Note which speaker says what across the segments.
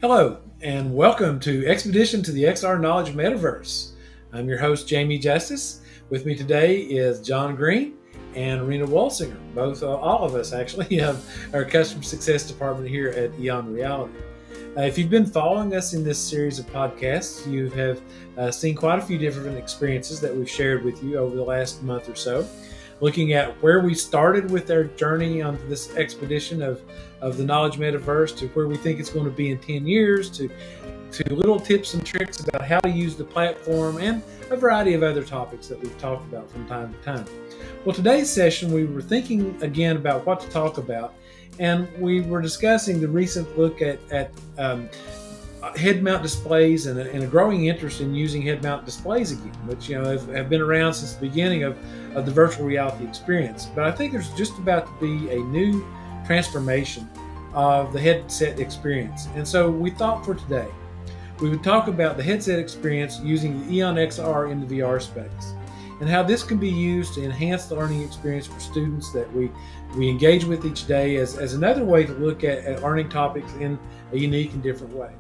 Speaker 1: Hello, and welcome to Expedition to the XR Knowledge Metaverse. I'm your host, Jamie Justice. With me today is John Green and Renah Walsinger. All of us actually, have our customer success department here at EON Reality. If you've been following us in this series of podcasts, you have seen quite a few different experiences that we've shared with you over the last month or so, looking at where we started with our journey on this expedition of the knowledge metaverse to where we think it's going to be in 10 years, to little tips and tricks about how to use the platform, and a variety of other topics that we've talked about from time to time. Well, today's session, we were thinking again about what to talk about, and we were discussing the recent look at head mount displays and a growing interest in using head mount displays again, which have been around since the beginning of the virtual reality experience. But I think there's just about to be a new transformation of the headset experience. And so we thought for today, we would talk about the headset experience using the EON-XR in the VR space, and how this can be used to enhance the learning experience for students that we engage with each day as another way to look at learning topics in a unique and different way.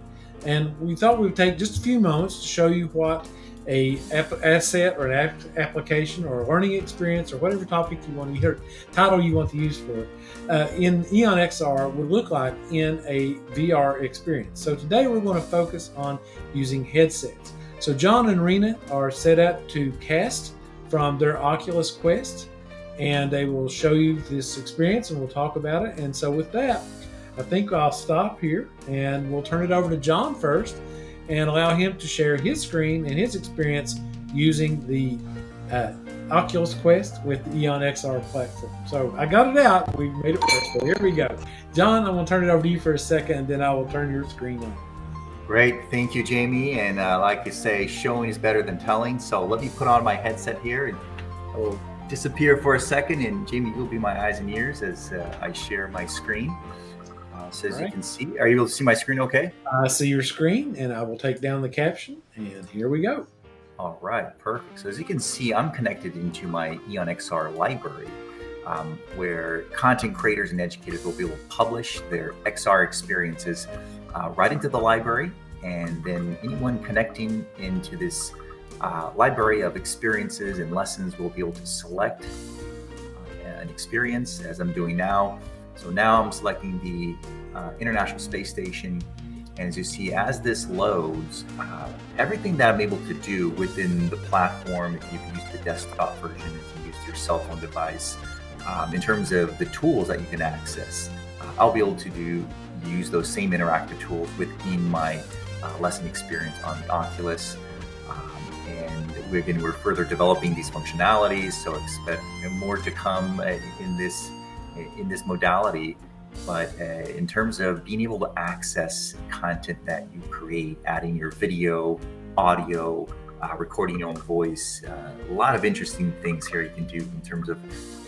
Speaker 1: And we thought we would take just a few moments to show you what a asset or an application or a learning experience or whatever topic you want to hear, title you want to use for in EON-XR would look like in a VR experience. So today we're going to focus on using headsets. So Jon and Renah are set up to cast from their Oculus Quest, and they will show you this experience and we'll talk about it. And so with that, I think I'll stop here and we'll turn it over to Jon first and allow him to share his screen and his experience using the Oculus Quest with the EON-XR platform. So I got it out. We made it work. So here we go. Jon, I'm going to turn it over to you for a second, and then I will turn your screen on.
Speaker 2: Great. Thank you, Jamie. And like you say, showing is better than telling. So let me put on my headset here, and I will disappear for a second. And Jamie, you'll be my eyes and ears as I share my screen. So as you can see, are you able to see my screen okay?
Speaker 1: I see your screen, and I will take down the caption, and here we go.
Speaker 2: All right, perfect. So as you can see, I'm connected into my EON-XR library, where content creators and educators will be able to publish their XR experiences right into the library. And then anyone connecting into this library of experiences and lessons will be able to select an experience, as I'm doing now. So now I'm selecting the International Space Station. And as you see, as this loads, everything that I'm able to do within the platform, if you can use the desktop version, if you use your cell phone device, in terms of the tools that you can access, I'll be able to use those same interactive tools within my lesson experience on the Oculus. And we're further developing these functionalities, so expect more to come in this modality. But in terms of being able to access content that you create, adding your video, audio, recording your own voice, a lot of interesting things here you can do in terms of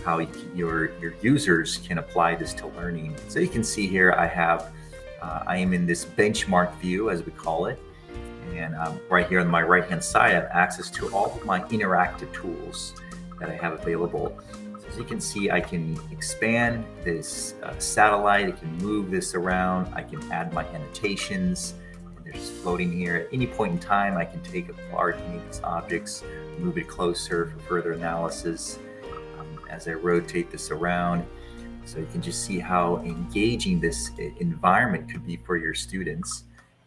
Speaker 2: how your users can apply this to learning. So you can see here I am in this benchmark view, as we call it. And right here on my right-hand side, I have access to all of my interactive tools that I have available. As you can see, I can expand this satellite, I can move this around, I can add my annotations, and they're just floating here. At any point in time, I can take apart any of these objects, move it closer for further analysis as I rotate this around. So you can just see how engaging this environment could be for your students.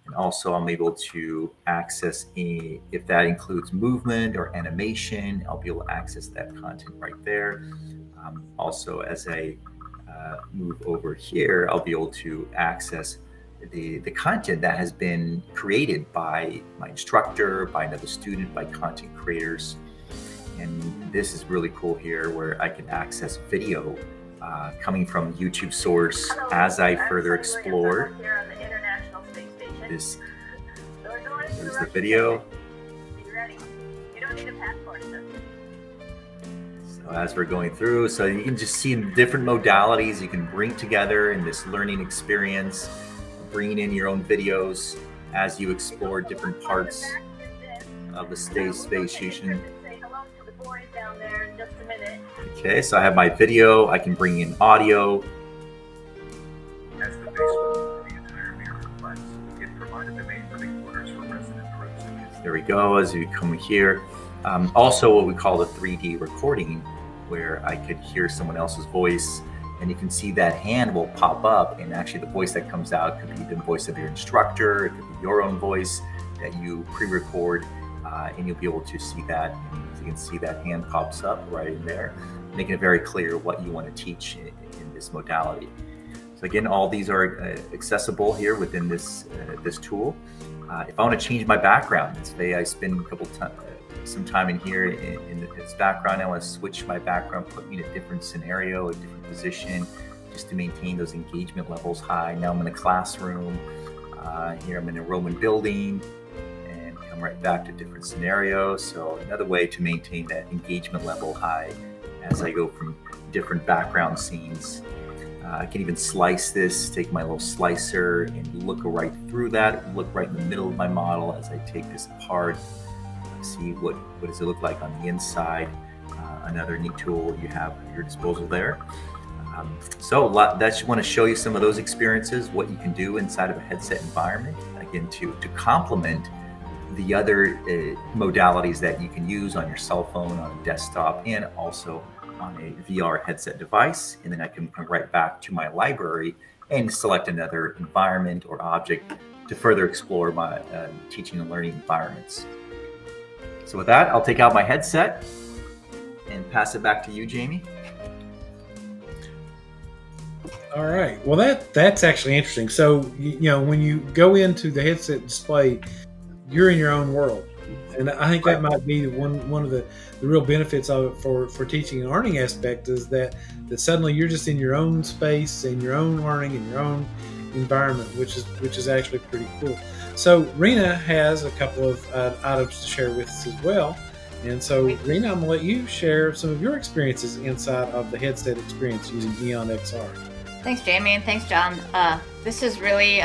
Speaker 2: And also I'm able to access if that includes movement or animation, I'll be able to access that content right there. Also, as I move over here, I'll be able to access the content that has been created by my instructor, by another student, by content creators. And this is really cool here, where I can access video coming from YouTube source as I further explore. This is the video. So as we're going through, so you can just see different modalities you can bring together in this learning experience, bringing in your own videos as you explore different parts of the space station. Okay, so I have my video, I can bring in audio. There we go, as you come here. Also what we call the 3D recording, where I could hear someone else's voice, and you can see that hand will pop up, and actually the voice that comes out could be the voice of your instructor, it could be your own voice that you pre-record, and you'll be able to see that. As you can see, that hand pops up right in there, making it very clear what you want to teach in this modality. So again, all these are accessible here within this tool. If I want to change my background, say I spend some time in here in this background, I want to switch my background, put me in a different scenario, a different position, just to maintain those engagement levels high. Now I'm in a classroom. Here I'm in a Roman building, and come right back to different scenarios. So another way to maintain that engagement level high as I go from different background scenes. I can even slice this, take my little slicer and look right through that, look right in the middle of my model as I take this apart, see what does it look like on the inside. Another neat tool you have at your disposal there. Just want to show you some of those experiences, what you can do inside of a headset environment, again, to complement the other modalities that you can use on your cell phone, on a desktop, and also on a VR headset device. And then I can come right back to my library and select another environment or object to further explore my teaching and learning environments. So with that, I'll take out my headset and pass it back to you, Jamie.
Speaker 1: All right. Well, that's actually interesting. So, when you go into the headset display, you're in your own world. And I think that might be one of the real benefits of it for teaching and learning aspect, is that suddenly you're just in your own space and your own learning and your own environment, which is actually pretty cool. So Renah has a couple of items to share with us as well. And so Renah, I'm going to let you share some of your experiences inside of the headset experience using EON-XR.
Speaker 3: Thanks, Jamie, and thanks, John. This is really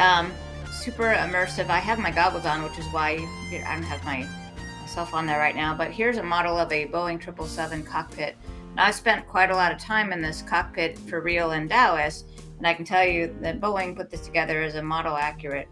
Speaker 3: super immersive. I have my goggles on, which is why I don't have myself on there right now. But here's a model of a Boeing 777 cockpit. Now, I spent quite a lot of time in this cockpit for real in Dallas, and I can tell you that Boeing put this together as a model-accurate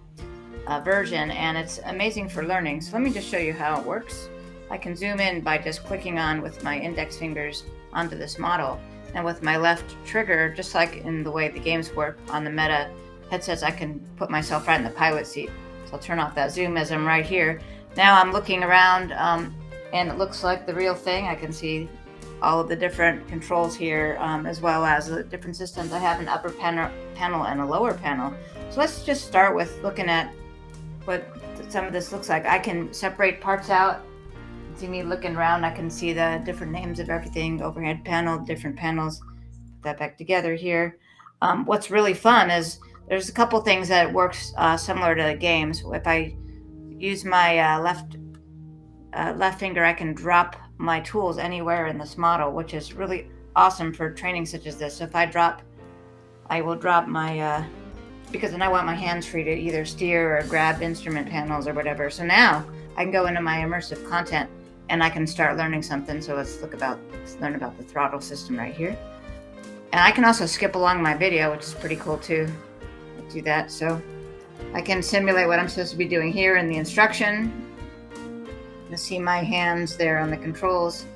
Speaker 3: version, and it's amazing for learning. So let me just show you how it works. I can zoom in by just clicking on with my index fingers onto this model. And with my left trigger, just like in the way the games work on the Meta headsets, I can put myself right in the pilot seat. So I'll turn off that zoom as I'm right here. Now I'm looking around and it looks like the real thing. I can see all of the different controls here, as well as the different systems. I have an upper panel and a lower panel. So let's just start with looking at what some of this looks like. I can separate parts out. See me looking around, I can see the different names of everything, overhead panel, different panels. Put that back together here. What's really fun is there's a couple things that works similar to the games. If I use my left finger, I can drop my tools anywhere in this model, which is really awesome for training such as this. So if I will drop my, because then I want my hands free to either steer or grab instrument panels or whatever. So now I can go into my immersive content and I can start learning something. So let's learn about the throttle system right here. And I can also skip along my video, which is pretty cool too. I'll do that. So I can simulate what I'm supposed to be doing here in the instruction. You'll see my hands there on the controls.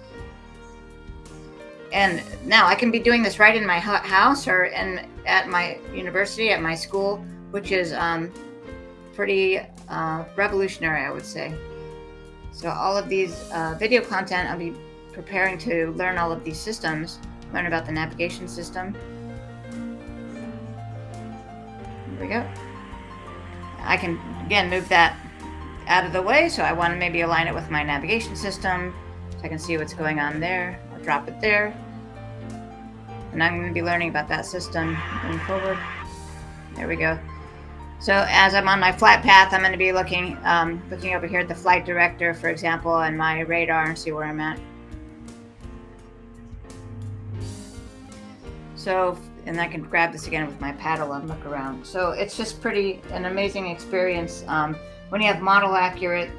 Speaker 3: And now I can be doing this right in my house or at my university, at my school, which is pretty revolutionary, I would say. So all of these video content, I'll be preparing to learn all of these systems, learn about the navigation system. Here we go. I can, again, move that out of the way. So I want to maybe align it with my navigation system so I can see what's going on there. I'll drop it there. And I'm going to be learning about that system going forward. There we go. So as I'm on my flight path, I'm going to be looking over here at the flight director, for example, and my radar and see where I'm at. So, and I can grab this again with my paddle and look around. So it's just an amazing experience. When you have model accurate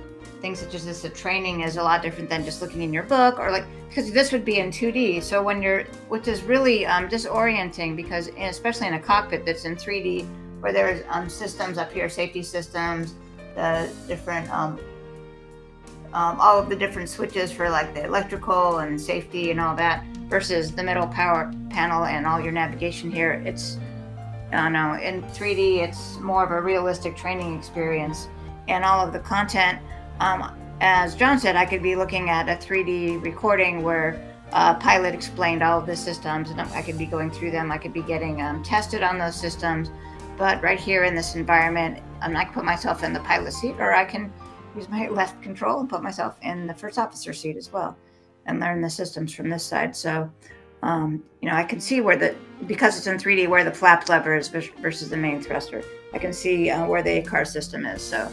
Speaker 3: things such as this, the training is a lot different than just looking in your book because this would be in 2D. So which is really disorienting because especially in a cockpit that's in 3D, where there's systems up here, safety systems, the different all of the different switches for like the electrical and safety and all that, versus the middle power panel and all your navigation here. It's, no, in 3D, it's more of a realistic training experience. And all of the content, as John said, I could be looking at a 3D recording where a pilot explained all of the systems, and I could be going through them. I could be getting tested on those systems. But right here in this environment, I can put myself in the pilot seat, or I can use my left control and put myself in the first officer seat as well and learn the systems from this side. So, I can see because it's in 3D, where the flap lever is versus the main thruster. I can see where the car system is. So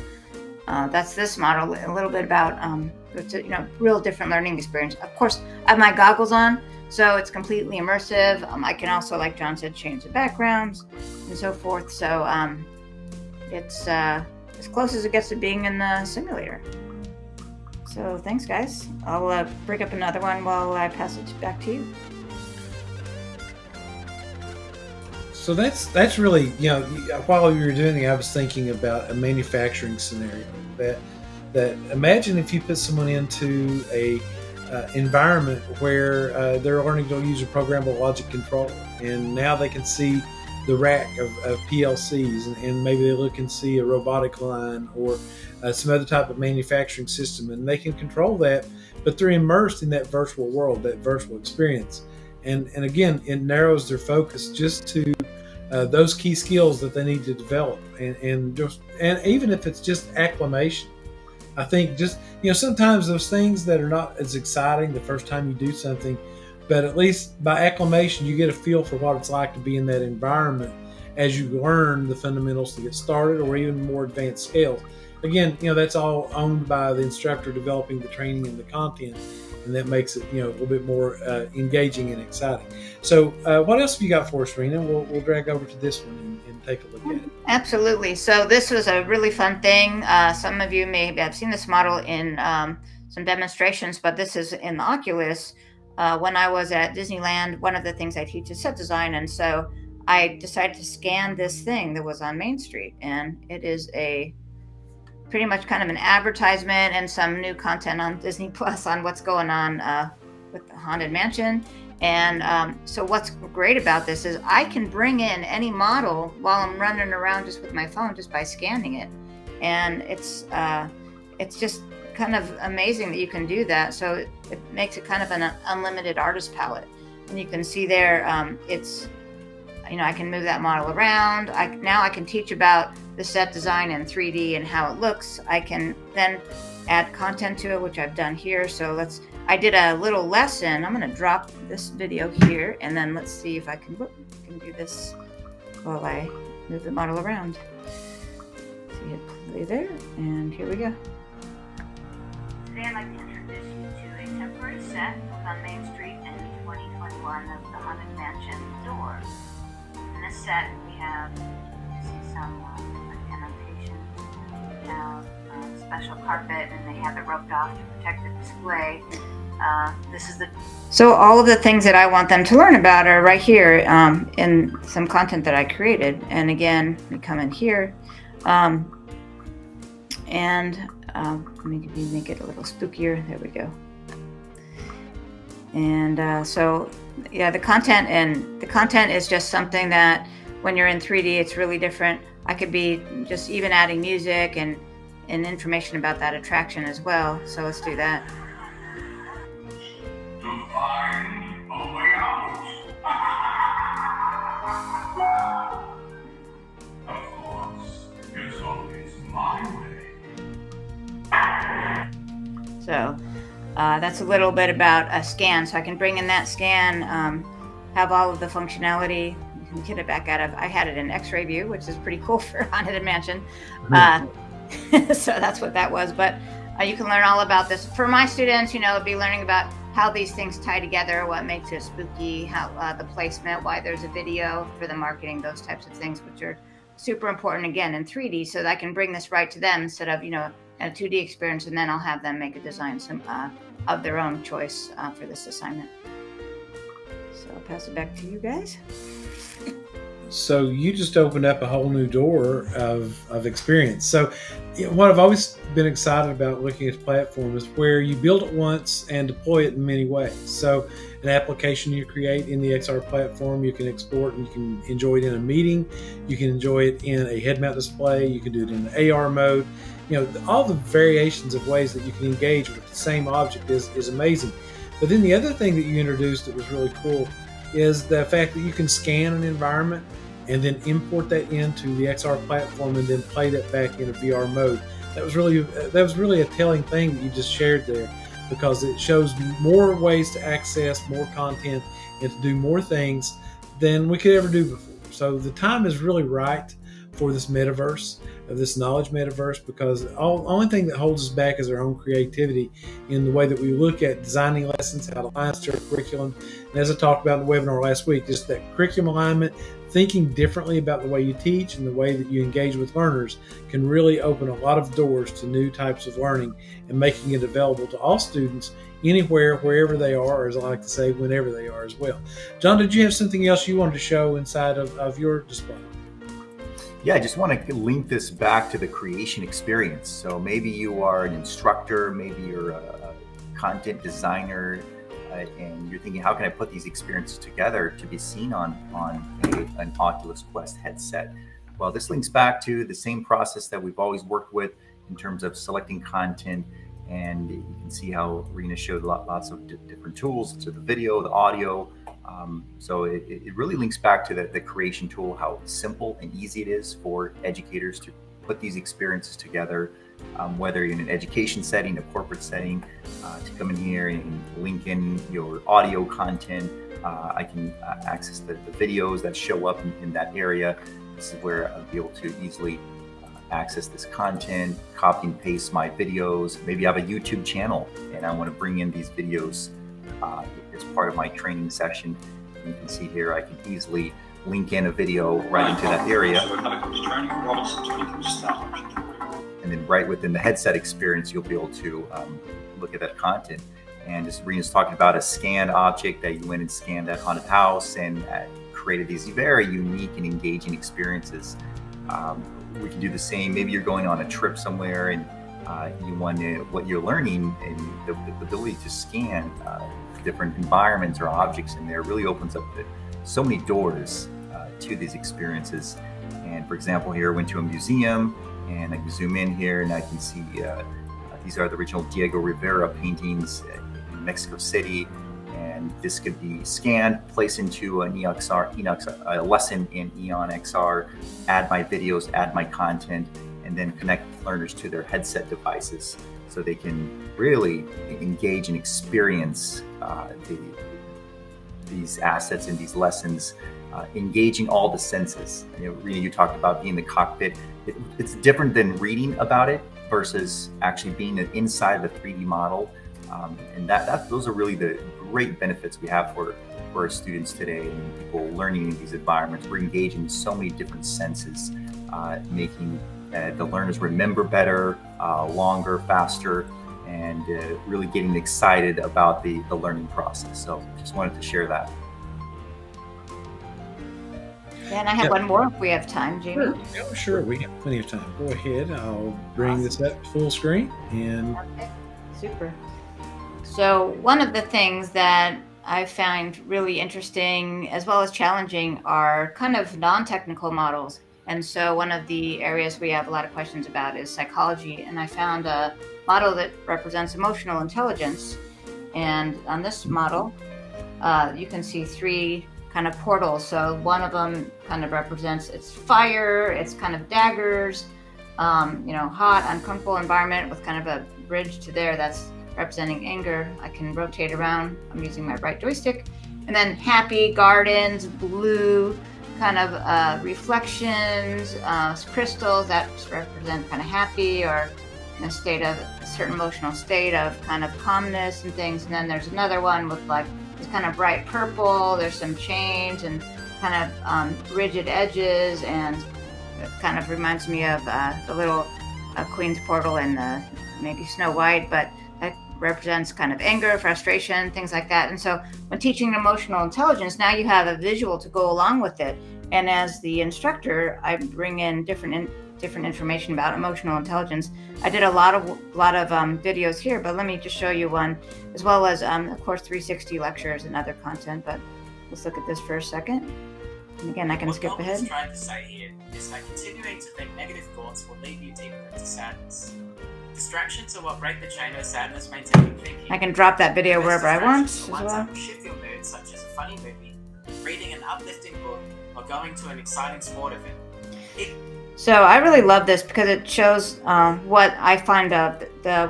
Speaker 3: that's this model. A little bit about, it's a real different learning experience. Of course, I have my goggles on, so it's completely immersive. I can also, like John said, change the backgrounds and so forth. So it's as close as it gets to being in the simulator. So thanks, guys. I'll bring up another one while I pass it back to you.
Speaker 1: So that's really, while you were doing it, I was thinking about a manufacturing scenario. That imagine if you put someone into a environment where they're learning to use a programmable logic controller, and now they can see the rack of PLCs, and maybe they look and see a robotic line or some other type of manufacturing system, and they can control that, but they're immersed in that virtual world, that virtual experience. And again, it narrows their focus just to those key skills that they need to develop, and even if it's just acclimation. I think just, sometimes those things that are not as exciting the first time you do something, but at least by acclimation, you get a feel for what it's like to be in that environment as you learn the fundamentals to get started, or even more advanced scales. Again, that's all owned by the instructor developing the training and the content, and that makes it, a little bit more engaging and exciting. So what else have you got for us, Renah? We'll drag over to this one and take a look at it.
Speaker 3: Absolutely. So this was a really fun thing. Some of you may have seen this model in some demonstrations, but this is in the Oculus. When I was at Disneyland, one of the things I teach is set design, and so I decided to scan this thing that was on Main Street, and it is pretty much kind of an advertisement and some new content on Disney Plus on what's going on with the Haunted Mansion. And so what's great about this is I can bring in any model while I'm running around just with my phone, just by scanning it. And it's just kind of amazing that you can do that. So it makes it kind of an unlimited artist palette. And you can see there, I can move that model around. Now I can teach about the set design in 3D and how it looks. I can then add content to it, which I've done here. So I did a little lesson. I'm going to drop this video here, and then let's see if I can do this while I move the model around. See it play there, and here we go. Today I'd like to introduce you to a temporary set on Main Street in 2021 of the Haunted Mansion Door. In this set, we have, some annotations. We have a special carpet, and they have it roped off to protect the display. So all of the things that I want them to learn about are right here in some content that I created. And again, we come in here, and maybe make it a little spookier. There we go. And so, yeah, the content is just something that when you're in 3D, it's really different. I could be just even adding music and information about that attraction as well. So let's do that.
Speaker 4: To find a way out. Of course, it's always my way.
Speaker 3: So that's a little bit about a scan. So I can bring in that scan, have all of the functionality. You can get it back out of. I had it in X-ray view, which is pretty cool for Haunted Mansion. So that's what that was. But you can learn all about this. For my students, be learning about how these things tie together, what makes it spooky, how the placement, why there's a video for the marketing, those types of things, which are super important, again, in 3D, so that I can bring this right to them instead of, a 2D experience, and then I'll have them make a design of their own choice for this assignment. So I'll pass it back to you guys.
Speaker 1: So you just opened up a whole new door of experience. So what I've always been excited about looking at the platform is where you build it once and deploy it in many ways. So an application you create in the XR platform, you can export and you can enjoy it in a meeting. You can enjoy it in a head mount display. You can do it in AR mode. All the variations of ways that you can engage with the same object is amazing. But then the other thing that you introduced that was really cool is the fact that you can scan an environment and then import that into the XR platform and then play that back in a VR mode. That was really a telling thing that you just shared there, because it shows more ways to access more content and to do more things than we could ever do before. So the time is really right for this metaverse, this knowledge metaverse, because the only thing that holds us back is our own creativity in the way that we look at designing lessons, how to align to our curriculum. And as I talked about in the webinar last week, just that curriculum alignment, thinking differently about the way you teach and the way that you engage with learners can really open a lot of doors to new types of learning and making it available to all students anywhere, wherever they are, or as I like to say, whenever they are as well. John, did you have something else you wanted to show inside of your display?
Speaker 2: Yeah, I just want to link this back to the creation experience. So maybe you are an instructor, maybe you're a content designer, and you're thinking, how can I put these experiences together to be seen on an Oculus Quest headset? Well, this links back to the same process that we've always worked with in terms of selecting content. And you can see how Renah showed lots of different tools to the video, the audio. So it really links back to the creation tool, how simple and easy it is for educators to put these experiences together, whether you're in an education setting, a corporate setting, to come in here and link in your audio content. I can access the videos that show up in that area. This is where I'll be able to easily access this content, copy and paste my videos. Maybe I have a YouTube channel and I want to bring in these videos as part of my training session. And you can see here, I can easily link in a video right into that area. And then right within the headset experience, you'll be able to look at that content. And as Renah's talking about, a scanned object that you went and scanned that haunted house and created these very unique and engaging experiences. We can do the same. Maybe you're going on a trip somewhere and you want what you're learning, and the ability to scan different environments or objects in there really opens up so many doors to these experiences. And for example, here I went to a museum and I can zoom in here and I can see these are the original Diego Rivera paintings in Mexico City. And this could be scanned, placed into an a lesson in EON-XR, add my videos, add my content, and then connect learners to their headset devices so they can really engage and experience these assets and these lessons, engaging all the senses. Renah, you talked about being the cockpit. It's different than reading about it versus actually being inside the 3D model. And those are really the great benefits we have for our students today and people learning in these environments. We're engaging in so many different senses, making the learners remember better, longer, faster, and really getting excited about the learning process. So just wanted to share that.
Speaker 3: And I have one more if we have time, Jamie.
Speaker 1: Sure, we have plenty of time. Go ahead. I'll bring this up full screen. And
Speaker 3: okay. Super. So one of the things that I find really interesting as well as challenging are kind of non-technical models. And so one of the areas we have a lot of questions about is psychology. And I found a model that represents emotional intelligence. And on this model, you can see three kind of portals. So one of them kind of represents it's fire, it's kind of daggers, hot, uncomfortable environment with kind of a bridge to there that's representing anger. I can rotate around. I'm using my right joystick. And then happy, gardens, blue, kind of reflections, crystals that represent kind of happy or in a state of a certain emotional state of kind of calmness and things. And then there's another one with like this kind of bright purple. There's some change and kind of rigid edges, and it kind of reminds me of the little Queen's portal in maybe Snow White, but that represents kind of anger, frustration, things like that. And so when teaching emotional intelligence, now you have a visual to go along with it. And as the instructor, I bring in different different information about emotional intelligence. I did a lot of videos here, but let me just show you one, as well as of course 360 lectures and other content. But let's look at this for a second. And again, I can skip ahead.
Speaker 5: What trying to say here is that continuing to think negative thoughts will lead you deeper into sadness. Distractions are what break the chain of sadness, maintaining thinking.
Speaker 3: I can drop that video wherever I want as
Speaker 5: well.
Speaker 3: well.
Speaker 5: Shift your mood, such as a funny movie, reading an uplifting book, or going to an exciting sport event.
Speaker 3: So I really love this because it shows what I find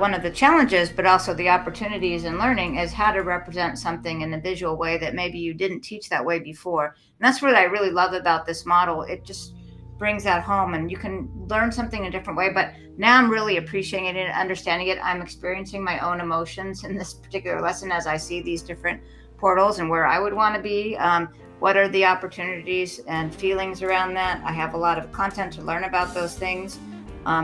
Speaker 3: one of the challenges, but also the opportunities in learning is how to represent something in a visual way that maybe you didn't teach that way before. And that's what I really love about this model. It just brings that home, and you can learn something in a different way. But now I'm really appreciating it and understanding it. I'm experiencing my own emotions in this particular lesson as I see these different portals and where I would want to be. What are the opportunities and feelings around that? I have a lot of content to learn about those things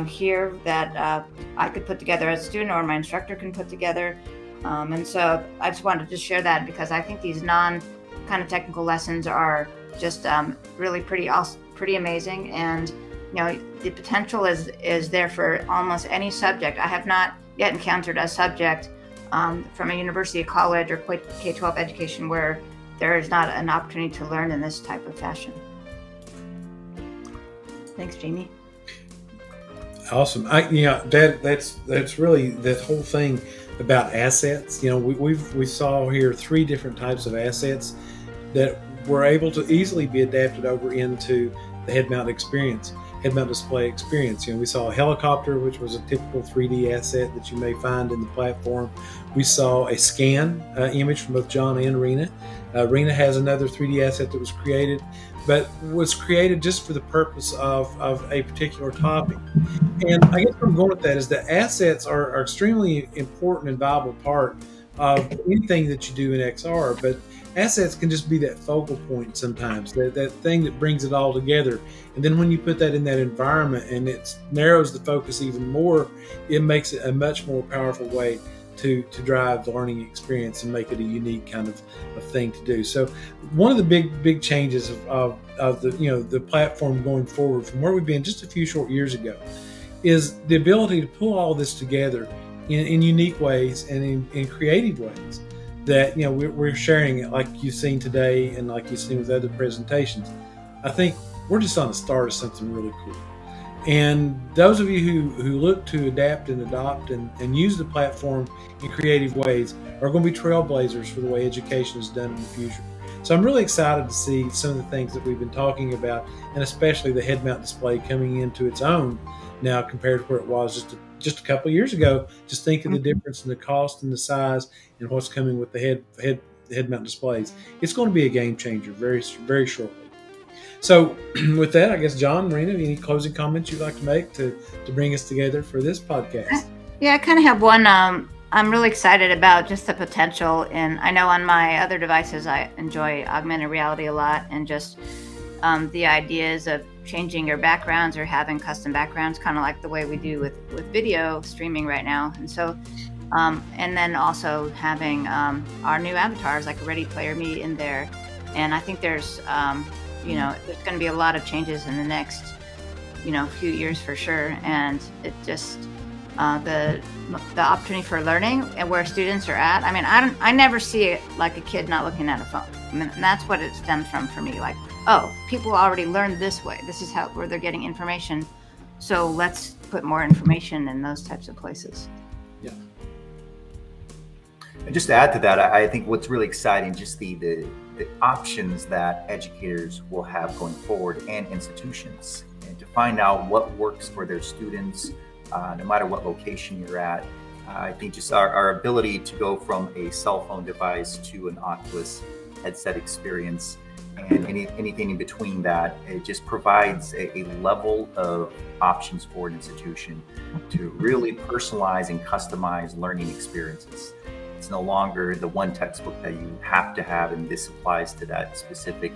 Speaker 3: here that I could put together as a student, or my instructor can put together. And so I just wanted to share that because I think these non-kind of technical lessons are just really pretty amazing. And you know, the potential is there for almost any subject. I have not yet encountered a subject from a university, college, or K-12 education where there is not an opportunity to learn in this type of fashion. Thanks, Jamie.
Speaker 1: Awesome. That's really that whole thing about assets. You know, we saw here 3 different types of assets that were able to easily be adapted over into the head-mount display experience. You know, we saw a helicopter, which was a typical 3D asset that you may find in the platform. We saw a scan image from both Jon and Renah. Renah has another 3D asset that was created, but was created just for the purpose of a particular topic. And I guess where I'm going with that is that assets are extremely important and valuable part of anything that you do in XR, but assets can just be that focal point sometimes, that thing that brings it all together. And then when you put that in that environment and it narrows the focus even more, it makes it a much more powerful way to drive the learning experience and make it a unique kind of thing to do. So one of the big changes of the platform going forward from where we've been just a few short years ago is the ability to pull all this together in unique ways and in creative ways that, you know, we're sharing it like you've seen today and like you've seen with other presentations. I think we're just on the start of something really cool. And those of you who look to adapt and adopt and use the platform in creative ways are going to be trailblazers for the way education is done in the future. So I'm really excited to see some of the things that we've been talking about, and especially the head-mount display coming into its own now compared to where it was just a couple of years ago. Just think of the difference in the cost and the size and what's coming with the head-mount displays. It's going to be a game changer very, very shortly. So with that, I guess, Jon, Renah, any closing comments you'd like to make to bring us together for this podcast?
Speaker 3: Yeah, I kind of have one. I'm really excited about just the potential. And I know on my other devices, I enjoy augmented reality a lot, and just the ideas of changing your backgrounds or having custom backgrounds, kind of like the way we do with video streaming right now. And so, and then also having our new avatars, like a Ready Player Me in there. And I think there's there's going to be a lot of changes in the next, few years for sure. And it just, the opportunity for learning and where students are at. I mean, I never see it like a kid not looking at a phone. I mean, and that's what it stems from for me. Like, oh, people already learned this way. This is where they're getting information. So let's put more information in those types of places.
Speaker 1: Yeah.
Speaker 2: And just to add to that, I think what's really exciting, just the options that educators will have going forward and institutions, and to find out what works for their students, no matter what location you're at. I think just our ability to go from a cell phone device to an Oculus headset experience and anything in between that, it just provides a level of options for an institution to really personalize and customize learning experiences. It's no longer the one textbook that you have to have, and this applies to that specific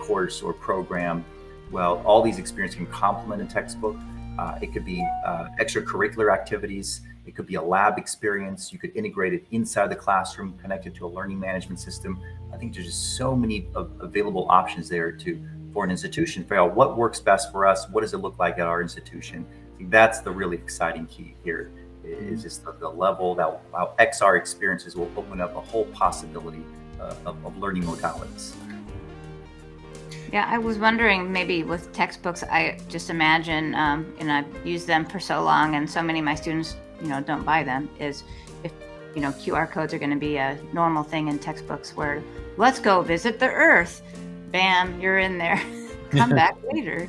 Speaker 2: course or program. Well, all these experiences can complement a textbook. It could be extracurricular activities. It could be a lab experience. You could integrate it inside the classroom, connect it to a learning management system. I think there's just so many available options there to for an institution, figure out what works best for us. What does it look like at our institution? I think that's the really exciting key here, is just the level that how XR experiences will open up a whole possibility of learning modalities.
Speaker 3: Yeah, I was wondering, maybe with textbooks, I just imagine, and I've used them for so long, and so many of my students, don't buy them, is if, QR codes are going to be a normal thing in textbooks where, let's go visit the Earth. Bam, you're in there. Come back later,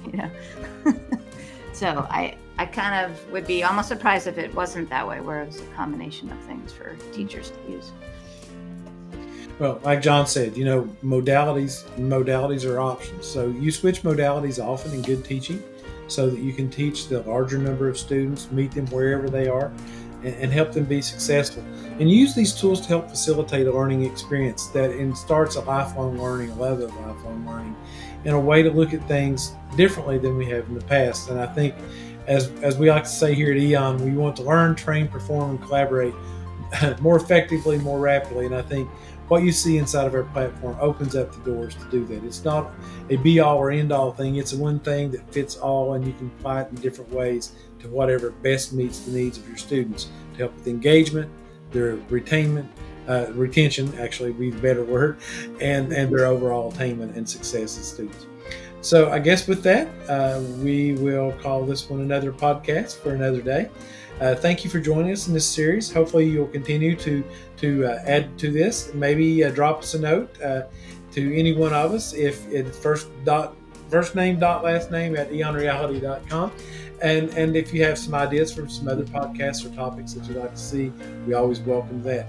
Speaker 3: So I kind of would be almost surprised if it wasn't that way, where it was a combination of things for teachers to use.
Speaker 1: Well, like John said, modalities are options. So you switch modalities often in good teaching so that you can teach the larger number of students, meet them wherever they are, and help them be successful. And use these tools to help facilitate a learning experience that starts a lifelong learning, a love of lifelong learning, and a way to look at things differently than we have in the past. And I think, as we like to say here at EON, we want to learn, train, perform, and collaborate more effectively, more rapidly. And I think what you see inside of our platform opens up the doors to do that. It's not a be-all or end-all thing. It's a one thing that fits all, and you can apply it in different ways to whatever best meets the needs of your students to help with engagement, their retention, actually be the better word, and their overall attainment and success as students. So I guess with that, we will call this one another podcast for another day. Thank you for joining us in this series. Hopefully you'll continue to add to this. Maybe drop us a note to any one of us if it's first name last name at eonreality.com. And if you have some ideas for some other podcasts or topics that you'd like to see, we always welcome that.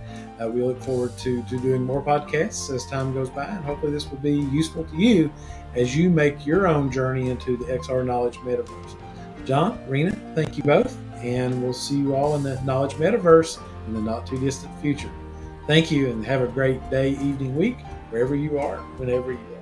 Speaker 1: We look forward to doing more podcasts as time goes by, and hopefully this will be useful to you as you make your own journey into the XR Knowledge Metaverse. Jon, Renah, thank you both, and we'll see you all in the Knowledge Metaverse in the not too distant future. Thank you, and have a great day, evening, week, wherever you are, whenever you are.